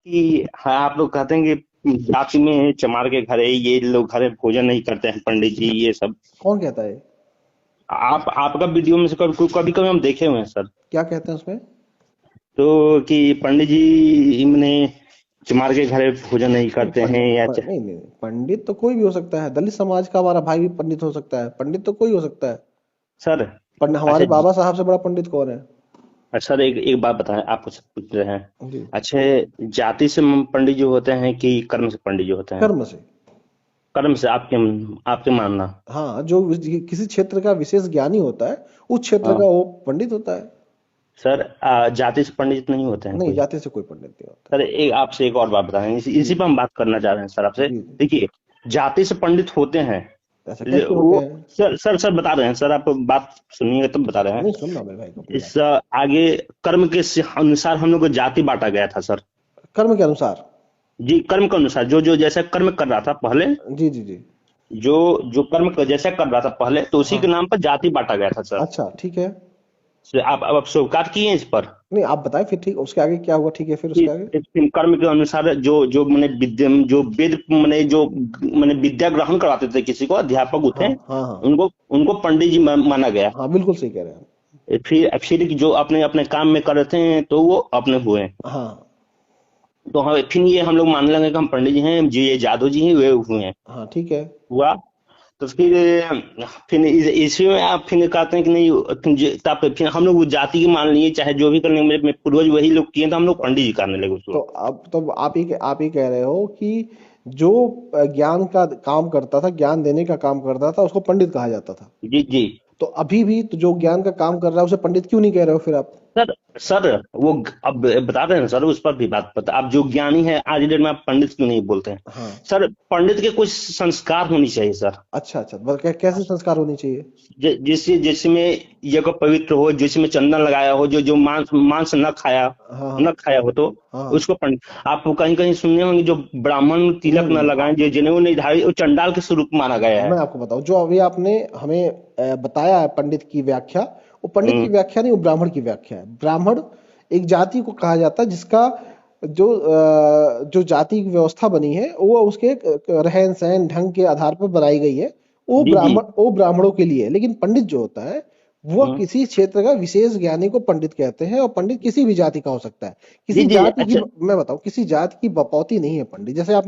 कि हाँ, आप लोग कहते हैं कि जाति में चमार के घर है, ये लोग घर में भोजन नहीं करते हैं पंडित जी, ये सब। कौन कहता है? आप आपका वीडियो में से कभी कभी कभी हम देखे हुए हैं सर। क्या कहते हैं उसमें? तो कि पंडित जी ने चमार के घर में भोजन नहीं नहीं करते हैं या नहीं नहीं, पंडित तो कोई भी हो सकता है। दलित समाज का हमारा भाई भी पंडित हो सकता है। पंडित तो कोई हो सकता है। सर। पंडित अच्छा हमारे बाबा साहब से बड़ा पंडित कौन है? अच्छा सर, एक एक बात बताएं, आपको सब पूछ रहे हैं। जी। अच्छे, जाति से पंडित जो होते हैं कि कर्म से पंडित जो होते हैं? कर्म से। कर्म से, आपके आपके मानना। हाँ, जो किसी क्षेत्र का विशेष ज्ञानी होता है, उस क्षेत्र का हाँ वो पंडित होता है। सर, जाति से पंडित नहीं होते हैं नहीं, कोई? जाति से कोई पंडित नहीं होता सर एक आपसे एक और बात बताएं, है। इसी जी पर हम बात करना चाह रहे हैं सर आपसे। जी जी। देखिए, जाति से पंडित होते हैं ऐसा कैसे होते वो। हैं? सर बता रहे हैं सर, आप बात सुनिएगा तब बता रहे नहीं, हैं। सुनना मेरे भाई को अपनी इस बात। आगे कर्म के अनुसार हम लोग को जाति बांटा गया था सर। कर्म के अनुसार। जी, कर्म के अनुसार जो जो जैसा कर्म कर रहा था पहले, जी जी जी। जो जो कर्म जैसा कर रहा था पहले, तो उसी के हाँ। नाम पर जाति बांटा गया था सर। अच्छा, ठीक है। आप स्वीकार किए हैं इस पर? नहीं, आप बताएं फिर। ठीक, उसके आगे क्या हुआ? ठीक है, फिर कि उसके आगे। इस कर्म के अनुसार जो जो मैंने विद्या, जो वेद मैंने जो मैंने विद्या ग्रहण कराते थे, किसी को अध्यापक हाँ होते हैं, हाँ हाँ। उनको उनको पंडित जी माना गया। हाँ, बिल्कुल सही कह रहे हैं फिर जो अपने अपने काम में कर रहे थे तो वो अपने हुए। आप। हाँ तो हम फिर ये हम लोग मानने लगे कि हम पंडित जी हैं, जी ये जादू जी हैं, वे हुए हैं। हाँ, ठीक है। हुआ। तो फिर इसी में आप फिर कहते हैं कि नहीं, तो फिर हम लोग वो जाति की मान लिए, चाहे जो भी करने, मेरे पूर्वज वही लोग किए, तो हम लोग तो, पंडित जी करने लगे तो उसको। अब तो आप ही कह रहे हो कि जो ज्ञान का काम करता था, ज्ञान देने का काम करता था, उसको पंडित कहा जाता था। जी जी। तो अभी भी तो जो ज्ञान का काम कर रहा है उसे पंडित क्यों नहीं कह रहे हो फिर आप? सर सर वो अब बता रहे हैं सर, उस पर भी बात पता। अब जो ज्ञानी है आज डेट में, आप पंडित क्यों नहीं बोलते हैं? हाँ। सर, पंडित के कुछ संस्कार होनी चाहिए सर। अच्छा अच्छा, कैसे संस्कार होने चाहिए? जिसमें यज्ञ पवित्र हो, जिसमें चंदन लगाया हो, जो जो मांस मांस न खाया, हाँ हाँ न खाया हो, तो हाँ। उसको पंडित। आप कहीं कहीं सुनने होंगे, जो ब्राह्मण तिलक नहीं न नहीं, लगाए, जो जनेऊ नहीं धारी, वो चंडाल के स्वरूप माना गया मैं है। आपको बताऊं, जो अभी आपने हमें बताया है पंडित की व्याख्या, वो पंडित की हम्म। व्याख्या नहीं, वो ब्राह्मण की व्याख्या है। ब्राह्मण एक जाति को कहा जाता है जिसका जो जाति की व्यवस्था बनी है वो उसके रहन सहन ढंग के आधार पर बनाई गई है। जी जी। वो ब्राह्मणों के लिए है। लेकिन पंडित जो होता है, वह हम्म। किसी क्षेत्र का विशेष ज्ञानी को पंडित कहते हैं। और पंडित किसी भी जाति का हो सकता है। जी किसी जी। जाति की, अच्छा। मैं बताऊं, किसी जाति की बपौती नहीं है पंडित। जैसे आपने